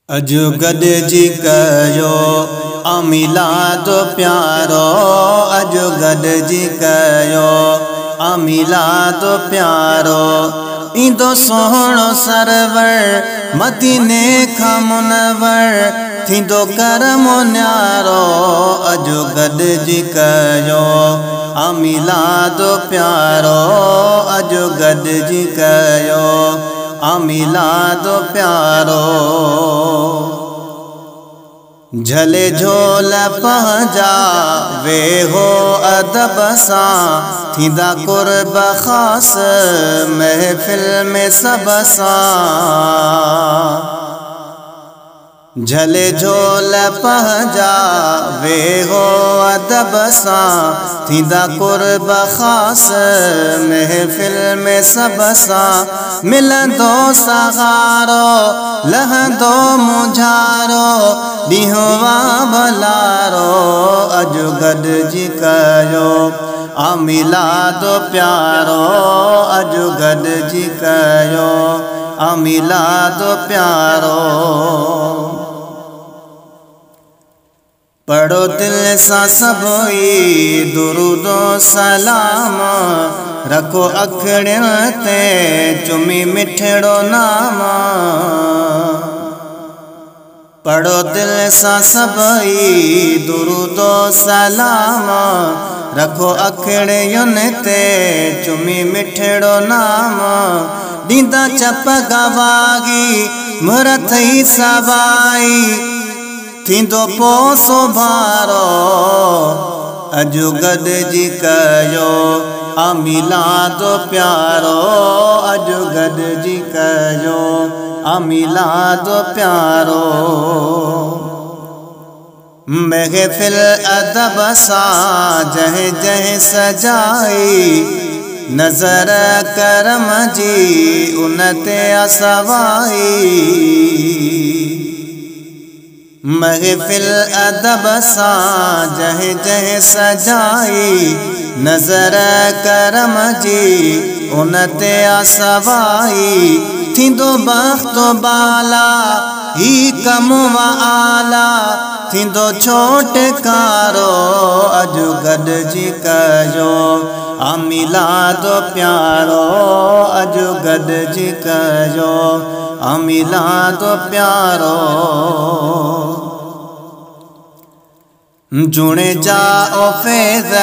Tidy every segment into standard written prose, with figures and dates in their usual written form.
अजो गॾिजी कयो अमीलाद प्यारो, अजो गॾिजी कयो अमीलाद प्यारो। ईंदो सोहणो सरवर मदीने खां मुनवर, थींदो करम न्यारो। अजो गॾिजी कयो अमीलाद प्यारो, अजो गॾिजी कयो अमीलाद प्यारो। झले झोल पंहिंजा वेहो अदब सां, थींदा कुर्ब ख़ास महफ़िल में सब सां। झले झोल पंहिंजा वेहो अदब सां, थींदा कुर्ब ख़ास महफ़िल में सब सां। मिलंदो सहारो लहंदो मुझारो, ॾींहुं वा भलारो। अजो गॾिजी कयो अमीलाद प्यारो, अजो गॾिजी कयो अमीलाद प्यारो। पढ़ो दिल सां सभई दुरूदो सलाम, रखो अखड़िन ते चुमी मिठड़ो नाम। पढ़ो दिल सां सभई दुरूदो सलाम, रखो अखड़ियुन ते चुमी मिठड़ो नाम। ॾींदा चप गवाही मुरथ ई सवाई, थींदो पोसो भारो। अजो गॾिजी कयो अमीलाद प्यारो, अजो गॾिजी कयो अमीलाद प्यारो। महफ़िल अदब सां जह जह सजाई, नज़र करम जी उन ते असवाई। महफ़िल अदब सां जह जह सजाई, नज़र करम जी उन ते असवाई। थींदो बख़्तो बाला ही कम व आला, थींदो छोटकारो। अजो गॾिजी कयो अमीलाद प्यारो, अजो गॾिजी कयो अमीलाद प्यारो। जुणे जा ओ फैज़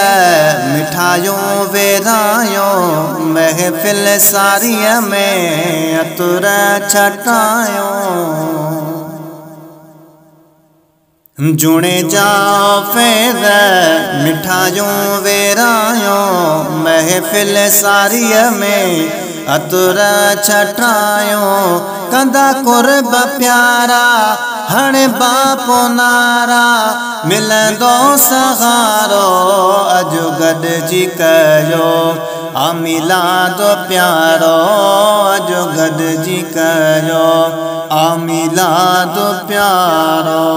मिठायूं वेरायूं, महफ़िल सारीअ में अतुर छटायूं। जुणे जा फैज़ मिठायूं वेरायूं, महफ़िल सारीअ में अतुर छटायूं। कंदा कुर्ब प्यारा हणे बापो नारा, मिलंदो सहारो। अजो गॾिजी कयो अमीलाद प्यारो, अजो गॾिजी कयो अमीलाद प्यारो।